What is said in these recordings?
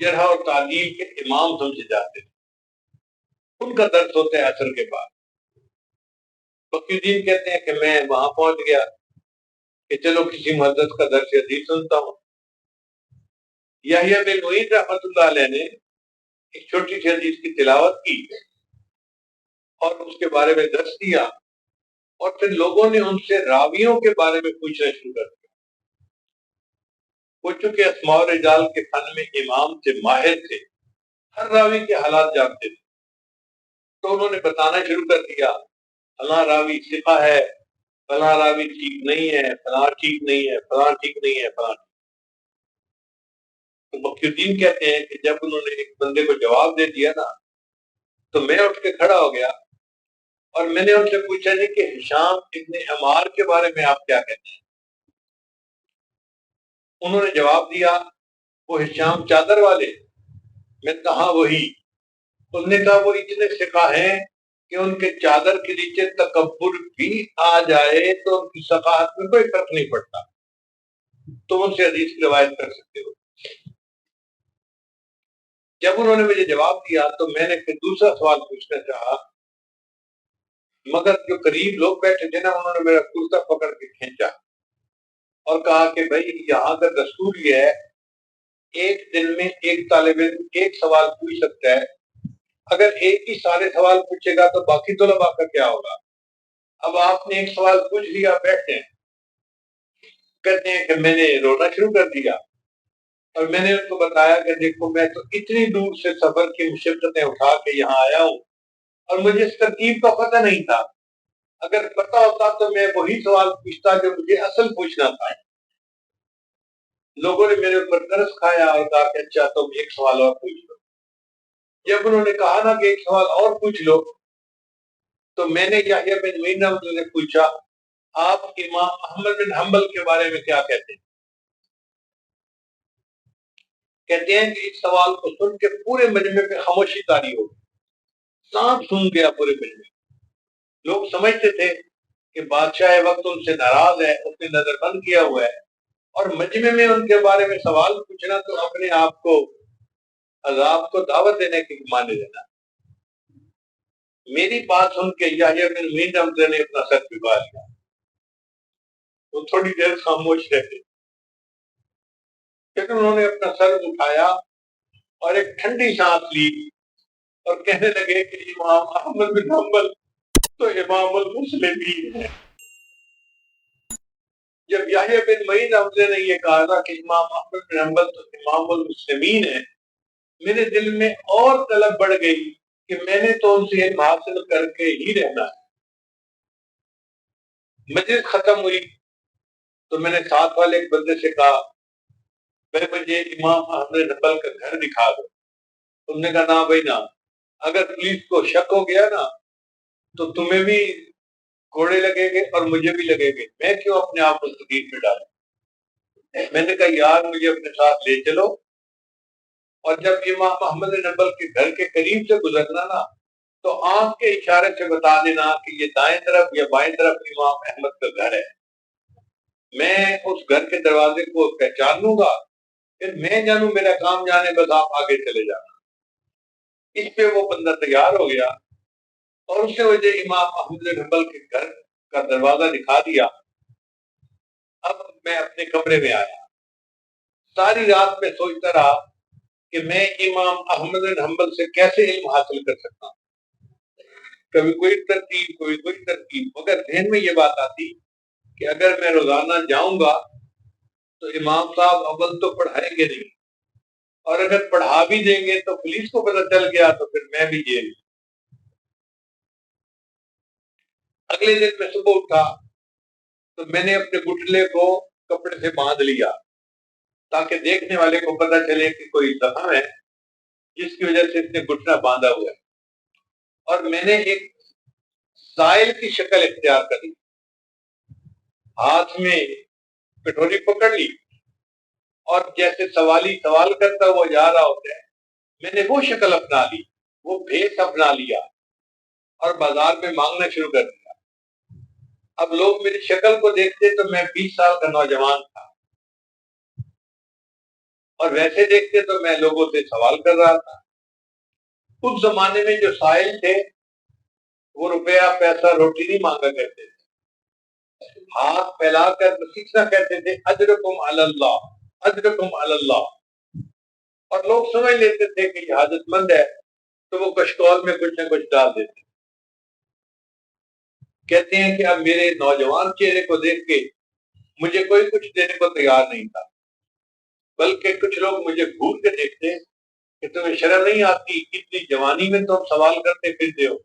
جرح اور تعدیل کے امام سمجھے جاتے تھے. ان کا درس ہوتا ہے عصر کے بعد. بقی الدین کہتے ہیں کہ میں وہاں پہنچ گیا کہ چلو کسی محدث کا درس حدیث سنتا ہوں. یحییٰ بن معین رحمۃ اللہ علیہ نے ایک چھوٹی سی حدیث کی تلاوت کی اور اس کے بارے میں درس دیا, اور پھر لوگوں نے ان سے راویوں کے بارے میں پوچھنا شروع کر دیا. وہ چونکہ اسماء الرجال کے فن میں امام تھے, ماہر تھے, ہر راوی کے حالات جانتے تھے, تو انہوں نے بتانا شروع کر دیا فلاں راوی ثقہ ہے, فلاں راوی ٹھیک نہیں ہے, فلاں ٹھیک نہیں ہے, فلاں ٹھیک نہیں ہے, فلاں. تو بقی الدین کہتے ہیں کہ جب انہوں نے ایک بندے کو جواب دے دیا نا, تو میں اٹھ کے کھڑا ہو گیا اور میں نے ان سے پوچھا جی کہ ہشام ابن عمار کے بارے میں آپ کیا کہتے ہیں. انہوں نے جواب دیا وہ ہشام چادر والے. میں نے کہا وہی. انہوں نے کہا وہ اتنے ثقہ ہیں کہ ان کے چادر کے نیچے تکبر بھی آ جائے تو ان کی ثقافت میں کوئی فرق نہیں پڑتا, تم ان سے حدیث کی روایت کر سکتے ہو. جب انہوں نے مجھے جواب دیا تو میں نے پھر دوسرا سوال پوچھنا چاہا, مگر جو قریب لوگ بیٹھے تھے نا, انہوں نے میرا کرتا پکڑ کے کھینچا اور کہا کہ بھائی یہاں کا دستور یہ ہے ایک دن میں ایک طالب علم ایک سوال پوچھ سکتا ہے, اگر ایک ہی سارے سوال پوچھے گا تو باقی طلباء کا کیا ہوگا. اب آپ نے ایک سوال پوچھ لیا, بیٹھتے ہیں. کہتے ہیں کہ میں نے رونا شروع کر دیا اور میں نے ان کو بتایا کہ دیکھو میں تو اتنی دور سے سفر کی مشقتیں اٹھا کے یہاں آیا ہوں اور مجھے اس ترکیب کا پتہ نہیں تھا. اگر پتہ ہوتا تو میں وہی سوال پوچھتا جو مجھے اصل پوچھنا تھا. لوگوں نے میرے اوپر ترس کھایا اور کہا کہ اچھا تم ایک سوال اور پوچھ لو. جب انہوں نے کہا نا کہ ایک سوال اور پوچھ لو, تو میں نے یحییٰ بن معین نے پوچھا آپ امام احمد بن حنبل کے بارے میں کیا کہتے ہیں. کہتے ہیں کہ اس سوال کو سن کے پورے مجمع پہ خاموشی طاری ہو گئی, سانپ سن گیا پورے مجمع. لوگ سمجھتے تھے کہ بادشاہ وقت ان سے ناراض ہے, اس نے نظر بند کیا ہوا ہے, اور مجمع میں ان کے بارے میں سوال پوچھنا تو اپنے آپ کو عذاب کو دعوت دینے کی مانے لینا. میری بات سن کے یحییٰ بن معین نے اپنا سر جھکا لیا. وہ تھوڑی دیر خاموش رہے, پھر انہوں نے اپنا سر اٹھایا اور ایک ٹھنڈی سانس لی اور کہنے لگے کہ امام احمد بن حنبل تو امام المسلمین ہے. جب یحییٰ بن معین نے یہ کہا تھا کہ امام احمد بن حنبل تو امام المسلمین ہے, میرے دل میں اور طلب بڑھ گئی کہ میں نے تو ان سے علم حاصل کر کے ہی رہنا ہے. مجلس ختم ہوئی تو میں نے ساتھ والے ایک بندے سے کہا میں مجھے امام احمد بن حنبل کا گھر دکھا دو. تم نے کہا نا بھائی نا, اگر پولیس کو شک ہو گیا نا تو تمہیں بھی کوڑے لگیں گے اور مجھے بھی لگیں گے, میں کیوں اپنے آپ کو تکلیف میں ڈالوں. میں نے کہا یار مجھے اپنے ساتھ لے چلو, اور جب امام احمد بن حنبل کے گھر کے قریب سے گزرنا نا تو آنکھ کے اشارے سے بتا دینا کہ یہ دائیں طرف یا بائیں طرف امام احمد کا گھر ہے. میں اس گھر کے دروازے کو پہچان لوں گا, پھر میں جانوں میرا کام جانے, بس آپ آگے چلے جانا. اس پہ وہ بندہ تیار ہو گیا اور اس نے مجھے امام احمد بن حنبل کے گھر کا دروازہ دکھا دیا. اب میں اپنے کمرے میں آیا. ساری رات میں سوچتا رہا کہ میں امام احمد بن حنبل سے کیسے علم حاصل کر سکتا ہوں. کبھی کوئی ترتیب, کوئی کوئی ترتیب, مگر ذہن میں یہ بات آتی کہ اگر میں روزانہ جاؤں گا تو امام صاحب اول تو پڑھائیں گے نہیں, اور اگر پڑھا بھی دیں گے تو پولیس کو پتہ چل گیا تو پھر میں بھی جیل. اگلے دن میں صبح اٹھا تو میں نے اپنے گٹلے کو کپڑے سے باندھ لیا تاکہ دیکھنے والے کو پتہ چلے کہ کوئی زخم ہے جس کی وجہ سے اس نے گھٹنا باندھا ہوا ہے. اور میں نے ایک سائل کی شکل اختیار کری, ہاتھ میں کٹوری پکڑ لی اور جیسے سوالی سوال کرتا ہوا جا رہا ہوتا ہے, میں نے وہ شکل اپنا لی, وہ بھیس اپنا لیا اور بازار میں مانگنا شروع کر دیا. اب لوگ میری شکل کو دیکھتے تو میں 20 سال کا نوجوان تھا. اور ویسے دیکھتے تو میں لوگوں سے سوال کر رہا تھا. اس زمانے میں جو سائل تھے وہ روپیہ پیسہ روٹی نہیں مانگا کرتے تھے, ہاتھ پھیلا کر سیکھنا کہتے تھے اجرکم علی اللہ, اجرکم علی اللہ. اور لوگ سمجھ لیتے تھے کہ یہ حاجت مند ہے تو وہ کشکول میں کچھ نہ کچھ ڈال دیتے. کہتے ہیں کہ اب میرے نوجوان چہرے کو دیکھ کے مجھے کوئی کچھ دینے کو تیار نہیں تھا, بلکہ کچھ لوگ مجھے گھور کے دیکھتے کہ تمہیں شرم نہیں آتی, اتنی جوانی میں تم سوال کرتے پھرتے ہو.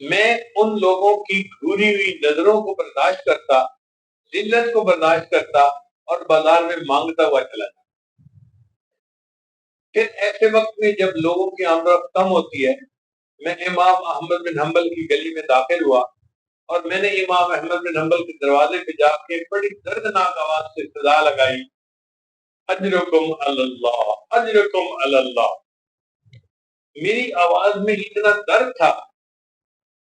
میں ان لوگوں کی گھوری ہوئی نظروں کو برداشت کرتا, ذلت کو برداشت کرتا اور بازار میں مانگتا ہوا چلا جاتا. پھر ایسے وقت میں جب لوگوں کی آمد و رفت کم ہوتی ہے, میں امام احمد بن حنبل کی گلی میں داخل ہوا اور میں نے امام احمد بن حنبل کے دروازے پہ جا کے بڑی دردناک آواز سے صدا لگائی, اجرکم علی اللہ, اجرکم علی اللہ. میری آواز میں اتنا درد تھا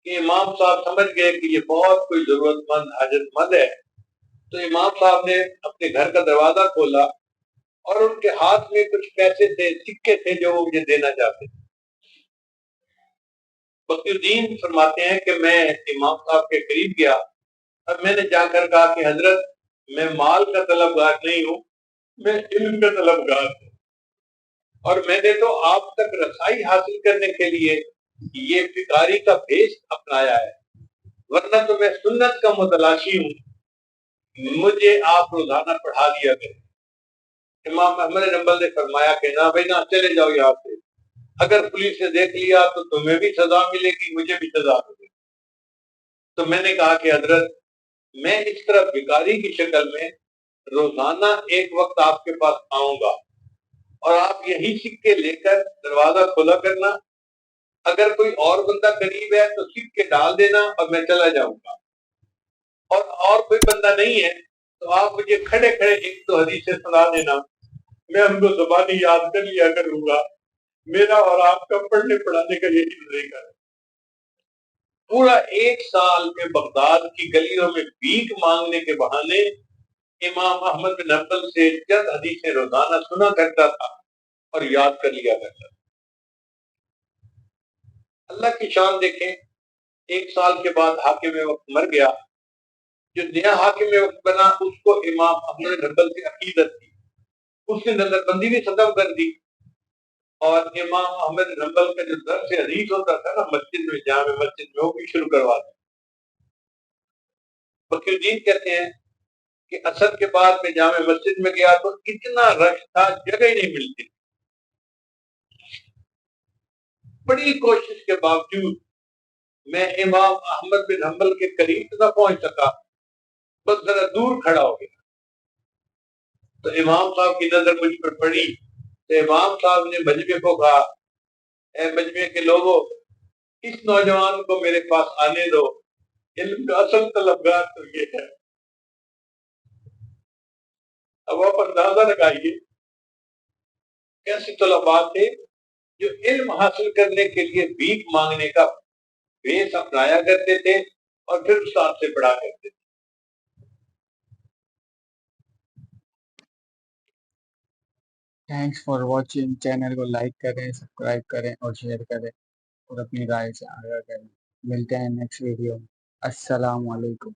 کہ امام صاحب سمجھ گئے کہ یہ بہت کوئی ضرورت مند حاجت مند ہے. تو امام صاحب نے اپنے گھر کا دروازہ کھولا اور ان کے ہاتھ میں کچھ پیسے تھے, سکے تھے جو وہ مجھے دینا چاہتے تھے. بقی الدین فرماتے ہیں کہ میں امام صاحب کے قریب گیا اور میں نے جا کر کہا کہ حضرت میں مال کا طلبگار نہیں ہوں, میں علم کا طلبگار ہوں, اور میں نے تو آپ تک رسائی حاصل کرنے کے لیے یہ بھکاری کا بھیس اپنایا ہے, ورنہ تو میں سنت کا متلاشی ہوں, مجھے آپ روزانہ پڑھا دیا کریں. امام احمد بن حنبل نے فرمایا کہ نہ بھائی نہ, چلے جاؤ یہاں سے, اگر پولیس نے دیکھ لیا تو تمہیں بھی سزا ملے گی, مجھے بھی سزا ملے گی. تو میں نے کہا کہ حضرت میں اس طرح بھکاری کی شکل میں روزانہ ایک وقت آپ کے پاس آؤں گا اور آپ یہی سکے لے کر دروازہ کھولا کرنا, اگر کوئی اور بندہ قریب ہے تو سکے ڈال دینا اور میں چلا جاؤں گا, اور کوئی بندہ نہیں ہے تو آپ مجھے کھڑے کھڑے ایک دو حدیثیں سنا دینا, میں ہم کو زبانی یاد کر لیا کروں گا. میرا اور آپ کا پڑھنے پڑھانے کا یہی طریقہ ہے. پورا 1 سال میں بغداد کی گلیوں میں بھیک مانگنے کے بہانے امام احمد بن حنبل سے چند حدیثیں روزانہ سنا کرتا تھا اور یاد کر لیا کرتا تھا. اللہ کی شان دیکھیں, 1 سال کے بعد حاکم وقت مر گیا. جو نیا حاکم وقت بنا اس کو امام احمد بن حنبل کی عقیدت تھی, اس نے نظر بندی بھی ختم کر دی, اور امام احمد بن حنبل کا جو درس حدیث ہوتا تھا نا مسجد میں, جامع مسجد میں, وہ بھی شروع کروا دیا. بقی الدین کہتے ہیں کہ عصر کے بعد میں جامع مسجد میں گیا تو اتنا رش تھا, جگہ ہی نہیں ملتی. بڑی کوشش کے باوجود میں امام احمد بن حنبل کے قریب نہ پہنچ سکا, بس ذرا دور کھڑا ہو گیا. تو امام صاحب کی نظر مجھ پر پڑی تو امام صاحب نے مجمع کو کہا, اے مجمع کے لوگوں, اس نوجوان کو میرے پاس آنے دو, علم کا اصل طلبگار تو یہ ہے. اب آپ اندازہ لگائیے کیسے طلباء تھے جو علم حاصل کرنے کے لیے بھیک مانگنے کا بھیس اپنایا کرتے تھے اور پھر استاد سے پڑھا کرتے تھے. Thanks for watching. چینل کو لائک کریں, سبسکرائب کریں اور شیئر کریں اور اپنی رائے سے آگاہ کریں. ملتے ہیں نیکسٹ ویڈیو میں. السلام علیکم.